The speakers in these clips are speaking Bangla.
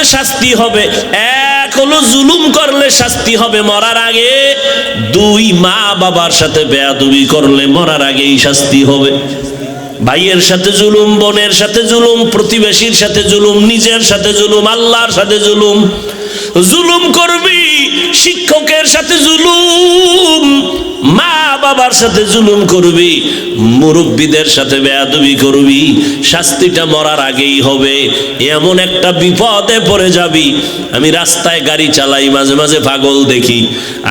দুইটাতে শাস্তি হবে। এক হলো জুলুম করলে শাস্তি হবে মরার আগে, দুই মা বাবার সাথে বেয়াদবি করলে মরার আগেই শাস্তি হবে। ভাইয়ের সাথে জুলুম, বোনের সাথে জুলুম, প্রতিবেশীর সাথে জুলুম, নিজের সাথে জুলুম, আল্লাহর সাথে জুলুম। জুলুম করবি, শিক্ষকের সাথে জুলুম, মা বাবার সাথে জুলুম করবি, মুরব্বীদের সাথে বেয়াদবি করবি, শাস্তিটা মরার আগেই হবে। এমন একটা বিপদে পড়ে যাবি। আমি রাস্তায় গাড়ি চালাই, মাঝে মাঝে পাগল দেখি।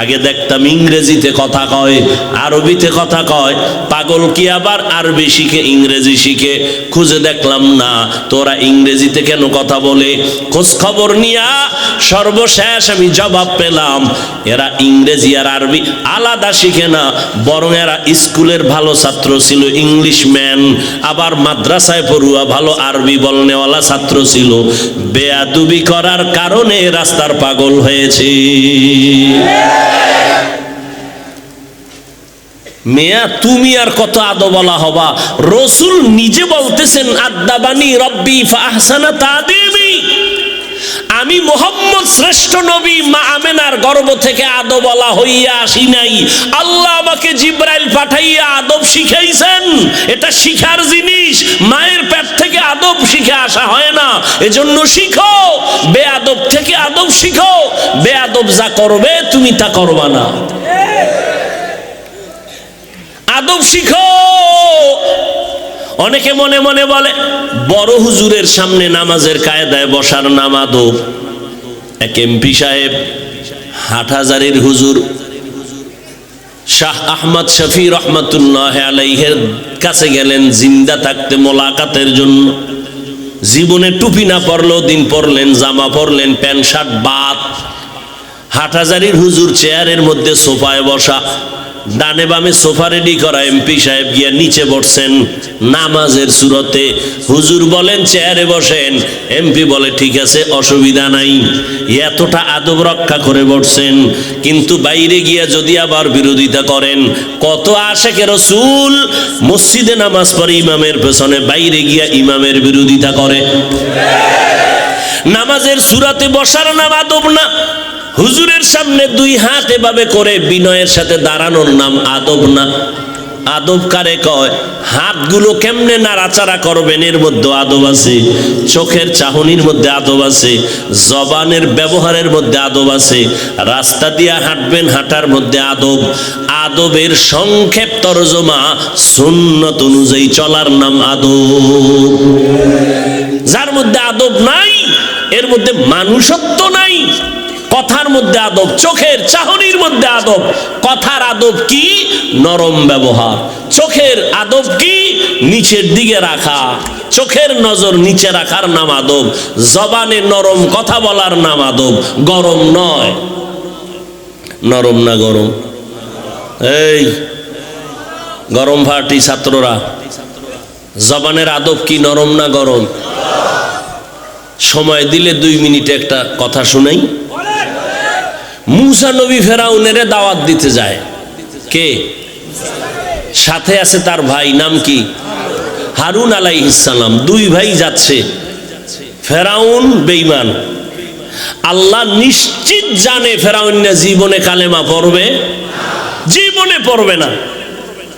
আগে দেখতাম ইংরেজিতে কথা কয়, আরবিতে কথা কয়। পাগল কি আবার আরবি শিখে, ইংরেজি শিখে? খুঁজে দেখলাম না। তোরা ইংরেজিতে কেন কথা বলে? খোঁজ খবর নিয়া সর্বশেষ আমি জবাব পেলাম, এরা ইংরেজি আর আরবি আলাদা শিখে না, বরং এরা স্কুলের ভালো ছাত্র ছিল, ইংলিশ ম্যান, আবার মাদ্রাসায় পড়ুয়া ভালো আরবি বলনেওয়ালা ছাত্র ছিল। বেয়াদবি করার কারণে রাস্তার পাগল হয়েছে। মেয়া তুমি আর কত আদবলা হবা? রসুল নিজে বলতেছেন, আদাবানি রব্বি ফাহসানা তাদিবি, আমি মুহাম্মদ শ্রেষ্ঠ নবী মা আমেনার গর্ভ থেকে আদবলা হইয়া আসি নাই। আল্লাহ আমাকে জিব্রাইল পাঠাইয়া আদব শিখাইছেন। এটা শিখার জিনিস, মায়ের পেট থেকে আদব শিখে আসা হয় না। এজন্য শিখো, বেয়াদব থেকে আদব শিখো। বেয়াদব যা করবে তুমি তা করবা না, আদব শিখো। অনেকে মনে মনে বলে বড় হুজুরের সামনে নামাজের কায়দায় বসার নাম আদব। এক এমপি সাহেব হাটহাজারীর হুজুর শাহ আহমদ শফি রহমতুল্লাহ আলাইহের কাছে গেলেন জিন্দা থাকতে মোলাকাতের জন্য। জীবনে টুপি না পরলেও দিন পরলেন, জামা পরলেন, প্যান্ট শার্ট বাদ। হাটহাজারীর হুজুর চেয়ারের মধ্যে সোফায় বসা, ডানে বামে সোফা রেডি করা। এমপি সাহেব গিয়া নিচে বসছেন নামাজের সুরতে। হুজুর বলেন চেয়ারে বসেন, এমপি বলে ঠিক আছে, অসুবিধা নাই। এতটা আদব রক্ষা করে বসছেন, কিন্তু বাইরে গিয়া যদি আবার বিরোধিতা করেন। কত আশেকে রাসূল মসজিদে নামাজ পড়ে ইমামের পেছনে, বাইরে গিয়া ইমামের বিরোধিতা করে। নামাজের সুরাতে বসার নাম আদব না। হুজুরের সামনে দুই হাত এভাবে করে বিনয়ের সাথে দাঁড়ানোর নাম আদব না। আদব কারে কয়? হাতগুলো কেমনে নাড়াচাড়া করবেন এর মধ্যে আদব আছে, চোখের চাহনির মধ্যে আদব আছে, জবানের ব্যবহারের মধ্যে আদব আছে, রাস্তা দিয়া হাঁটবেন হাঁটার মধ্যে আদব। আদবের সংক্ষেপ তরজমা সুন্নত অনুযায়ী চলার নাম আদব। যার মধ্যে আদব নাই এর মধ্যে মানুষত্ব নাই। কথার মধ্যে আদব, চোখের চাহনির মধ্যে আদব। কথার আদব কি? নরম ব্যবহার। চোখের আদব কি? নিচের দিকে রাখা। চোখের নজর নিচে রাখার নাম আদব। জবানে নরম কথা বলার নাম আদব, গরম নয়। নরম না গরম? এই গরম পার্টি ছাত্ররা, জবানের আদব কি নরম না গরম? সময় দিলে 2 মিনিটে একটা কথা শুনাই। মুসা নবী ফেরাউনের দাওয়াত দিতে যায়। কে সাথে আছে? তার ভাই, নাম কি? হারুন আলাইহিস সালাম। 2 ভাই যাচ্ছে। ফেরাউন বেঈমান। আল্লাহ নিশ্চিত জানে ফেরাউন জীবনে কালেমা পড়বে, জীবনে পড়বে না।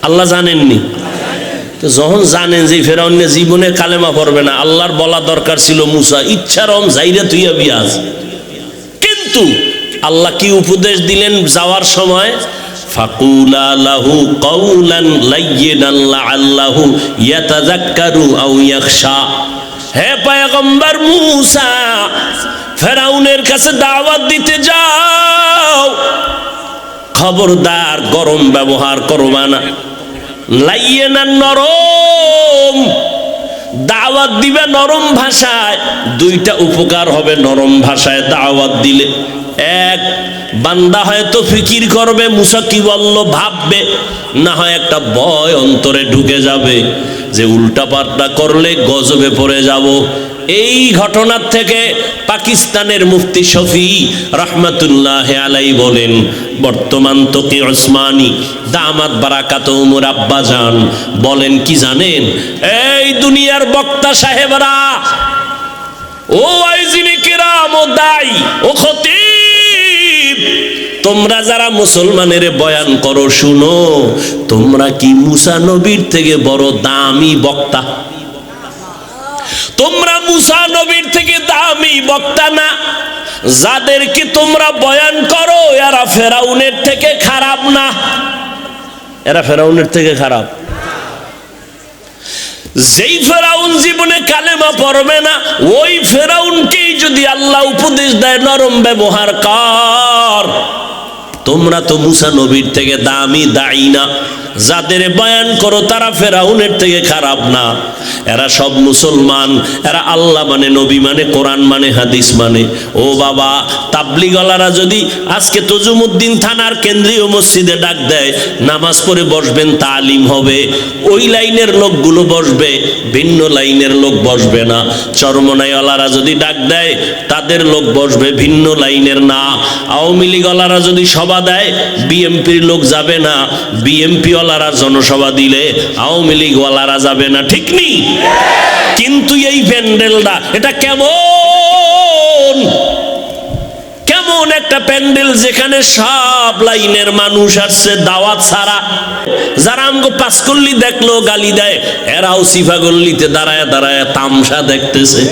আল্লাহ জানেননি তো? যখন জানেন যে ফেরাউন জীবনে কালেমা পড়বে না, আল্লাহর বলা দরকার ছিল মুসা ইচ্ছারম যাইরে তুই বিয়াজ। কিন্তু আল্লাহ কি উপদেশ দিলেন যাওয়ার সময়? ফাকুলা লাহু কাওলান লাইয়িনান লাআল্লাহু ইয়াতাযাক্কারু আও ইয়াখশা। হে পয়গম্বর মুসা, ফেরাউনের কাছে দাওয়াত দিতে যাও, খবরদার গরম ব্যবহার করবা না। লাইয়িনান নরম দাওয়াত দিবে, নরম ভাষায়। 2টা উপকার হবে নরম ভাষায় দাওয়াত দিলে। এক, বান্দা হয়তো ফিকির করবে মুসা কি বলল, ভাববে। না হয় একটা ভয় অন্তরে ঢুকে যাবে যে উল্টাপাল্টা করলে গজবে পড়ে যাব। এই ঘটনার থেকে পাকিস্তানের মুফতি শফি রহমতুল্লাহ আলাই বলেন, বর্তমান তকি ওসমানী দামাত বারাকাতুহুর আব্বা জান বলেন কি জানেন? এই দুনিয়ার বক্তা সাহেবরা ও আইজিনে কেরাম, ও দাই, ও খতিব, তোমরা যারা মুসলমানের বয়ান করো শুনো, তোমরা কি মুসা নবীর থেকে বড় দামি বক্তা? তোমরা মুসা নবীর থেকে দামি বক্তা না? যাদেরকে তোমরা বয়ান করো এরা ফেরাউনের থেকে খারাপ না? এরা ফেরাউনের থেকে খারাপ? যেই ফেরাউন জীবনে কালেমা পড়বে না, ওই ফেরাউনকেই যদি আল্লাহ উপদেশ দেয় নরম ব্যবহার কর। তোমরা তো মুসা নবীর থেকে দামি দায়ী না। যাদের বয়ান করো তারা ফেরাউনের থেকে খারাপ না। এরা সব মুসলমান, এরা আল্লাহ মানে, নবী মানে, কোরআন মানে, হাদিস মানে। ও বাবা, তাবলিগওয়ালারা যদি আজকে তজুমুদ্দিন থানার কেন্দ্রীয় মসজিদে ডাক দেয় নামাজ পড়ে বসবেন, তালিম হবে, ওই লাইনের লোকগুলো বসবে, ভিন্ন লাইনের লোক বসবে না। চরমনাইওয়ালারা যদি ডাক দেয় তাদের লোক বসবে, ভিন্ন লাইনের না। আওয়ামী লীগওয়ালারা যদি সভা দেয় বিএমপির লোক যাবে না, বিএমপি ওয়ালারা জনসভা দিলে আওয়ামী লীগ ওয়ালারা যাবে না, ঠিক নেই? কিন্তু এই প্যান্ডেলটা এটা কেমন কেমন একটা প্যান্ডেল, যেখানে সব লাইনের মানুষ আসছে দাওয়াত ছাড়া। যারা আমগো পাঁচকল্লি দেখলো গালি দেয়, এরাও সিফাগল্লিতে দাঁড়ায় দাঁড়ায় তামসা দেখতেছে,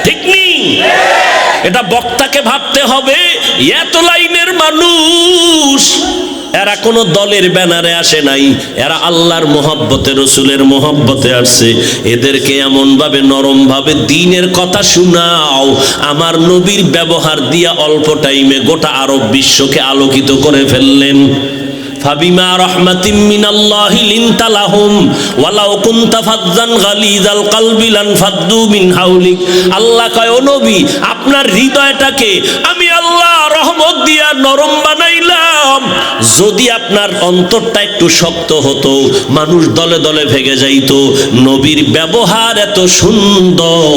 ঠিক নেই? এটা বক্তাকে ভাবতে হবে, এত লাইনের মানুষ, এরা কোনো দলের ব্যানারে আসে নাই, এরা আল্লাহর মোহব্বতে, রসুলের মোহব্বতে আসছে। এদেরকে এমন ভাবে নরম ভাবে দ্বীনের কথা শোনাও, আমার নবীর ব্যবহার দিয়া অল্প টাইমে গোটা আরব বিশ্বকে আলোকিত করে ফেললেন। ফাবিমা রাহমাতিম মিনাল্লাহি লিনতা লাহুম ওয়ালাউ কুনতা ফাজ্জান গালিযাল কলবি লানফাদ্দু মিন হাওলিক। আল্লাহ কয়, ও নবী, আপনার হৃদয়টাকে আমি আল্লাহ রহমত দিয়া নরম বানাইলাম। যদি আপনার অন্তরটা একটু শক্ত হতো, মানুষ দলে দলে ভেগে যাইতো। নবীর ব্যবহার এত সুন্দর,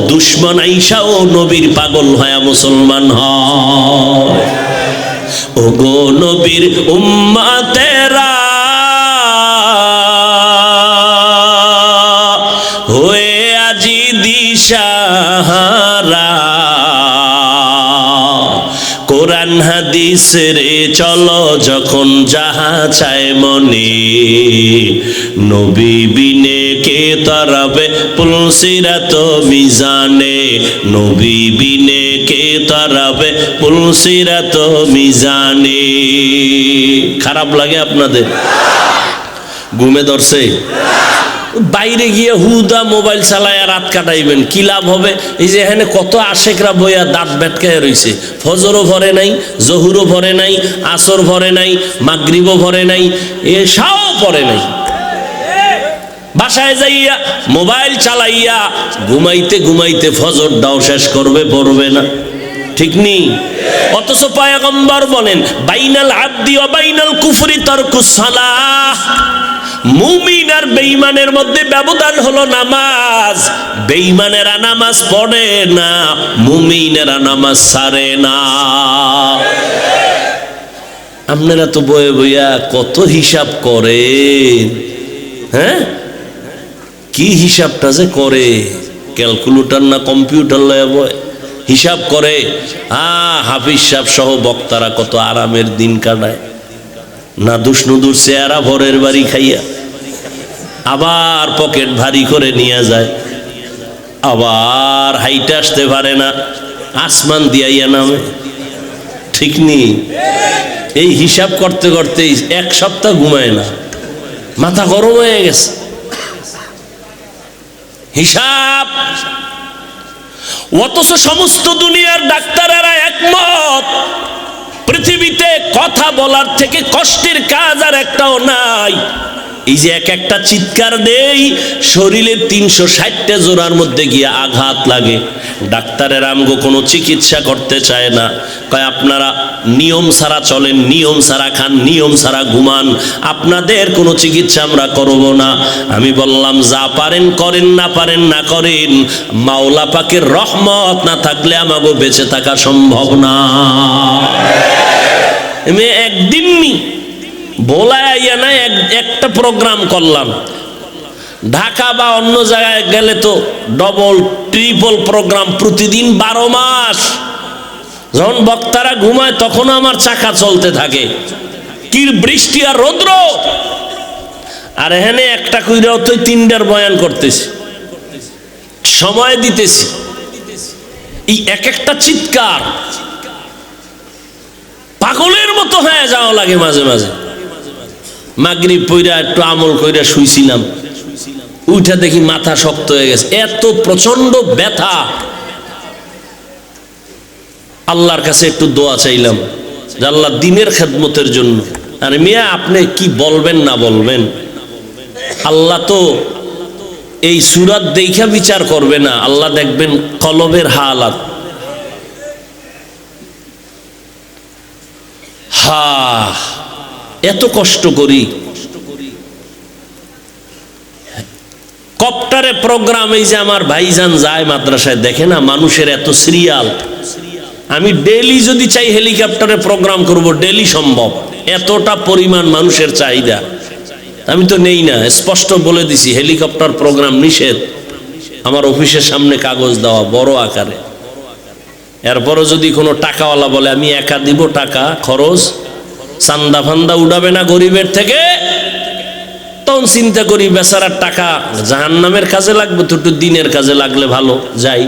দুশমন আইসাও নবীর পাগল হয়ে মুসলমান হয়। ওগো নবীর উম্মতেরা হয়ে আজি দিশাহারা, কোরআন হাদিস রে চলো যখন যাহা চায় মনে, নবী বিনে কে তারাবে পুলসিরাত মিজানে, নবী বিনে কে তারাবে পুলসিরাত মিজানে। খারাপ লাগে আপনাদের? ঘুমে ধরছে? বাইরে গিয়ে হুদা মোবাইল চালায় রাত কাটাইবেন, কি লাভ হবে? এই যে এখানে কত আশেকরা বইয়া দাঁত বেটকায় রয়েছে, ফজরও ভরে নাই, জহুরও ভরে নাই, আসর ভরে নাই, মাগরিবও ভরে নাই, এসাও পড়ে নাই। বাসায় যাইয়া মোবাইল চালাইয়া ঘুমাইতে ঘুমাইতে ফজর দাও শেষ করবে, পড়বে না, ঠিক নেই? অথচ পয়গম্বর বলেন, বাইনাল আবদি ওয়া বাইনাল কুফরি তারকুস সালাহ। মুমিন আর বেঈমানের মধ্যে ব্যবধান হলো নামাজ। বেঈমানেরা নামাজ পড়ে না, মুমিনেরা নামাজ ছাড়ে না। আপনারা তো বয়ে বইয়া কত হিসাব করে, হ্যাঁ? কি হিসাবটা যে করে, ক্যালকুলেটর না কম্পিউটার লয়ে বয় হিসাব করে। হাফিজ সাহেব সহ বক্তারা কত আরামের দিন কাটায়, না দুষ্ণুদুর চেহারা ভরের বাড়ি খাইয়া, আবার পকেট ভারী করে নিয়ে যায়, আবার হাইটে আসতে পারে না, আসমান দিয়াইয়া নামে, ঠিক নেই? এই হিসাব করতে করতে এক সপ্তাহ ঘুমায় না, মাথা গরম হয়ে গেছে। হিসাব। অথচ সমস্ত দুনিয়ার ডাক্তারেরা একমত, পৃথিবীতে কথা বলার থেকে কষ্টের কাজ আর একটাও নাই। এই যে এক একটা চিৎকার দেই, শরীরের 360টা জোড়ার মধ্যে গিয়ে আঘাত লাগে। ডাক্তারের আমগো কোনো চিকিৎসা করতে চায় না, কয় আপনারা নিয়ম ছাড়া চলেন, নিয়ম ছাড়া খান, নিয়ম ছাড়া ঘুমান, আপনাদের কোনো চিকিৎসা আমরা করব না। আমি বললাম, যা পারেন করেন, না পারেন না করেন, মাওলা পাকের রহমত না থাকলে আমাগো বেঁচে থাকা সম্ভব না। আমি একদিন নি বলাইয়া না একটা প্রোগ্রাম করলাম, ঢাকা বা অন্য জায়গায় গেলে তো ডবল ট্রিপল প্রোগ্রাম প্রতিদিন 12 মাস। যখন বক্তারা ঘুমায় তখন আমার চাকা চলতে থাকে, কি বৃষ্টি আর রৌদ্র। আর এখানে একটা কইরাও তো 3টার বয়ান করতেছি, সময় দিতেছি। এই এক একটা চিৎকার পাগলের মতো হয়ে যাওয়া লাগে মাঝে মাঝে। মাগরিব পইরা একটু আমল কইরা শুইছিলাম, উঠা দেখি মাথা শক্ত হয়ে গেছে, এত প্রচন্ড ব্যথা। আল্লাহর কাছে একটু দোয়া চাইলাম যে আল্লাহ দিনের খেদমতের জন্য। আর মিয়া আপনি কি বলবেন না বলবেন, আল্লাহ তো এই সূরাত দেখা বিচার করবে না, আল্লাহ দেখবেন কলবের হালাত। এত কষ্ট করি, কপ্টারে প্রোগ্রাম, এই যে আমার ভাইজান যায় মাদ্রাসায়, দেখে না মানুষের এত সিরিয়াল। আমি ডেলি যদি চাই হেলিকপ্টারে প্রোগ্রাম করব, ডেলি সম্ভব, এতটা পরিমাণ মানুষের চাহিদা। আমি তো নেই না, স্পষ্ট বলে দিছি হেলিকপ্টার প্রোগ্রাম নিষেধ। আমার অফিসের সামনে কাগজ দেওয়া বড় আকারে। এরপরও যদি কোনো টাকাওয়ালা বলে আমি একা দিব টাকা খরচ, চান্দা ফান্দা উঠাবে না গরিবের থেকে, তখন চিন্তা করি বেচারার টাকা জাহান্নামের কাজে লাগবে তো, একটু দিনের কাজে লাগলে ভালো, যাই।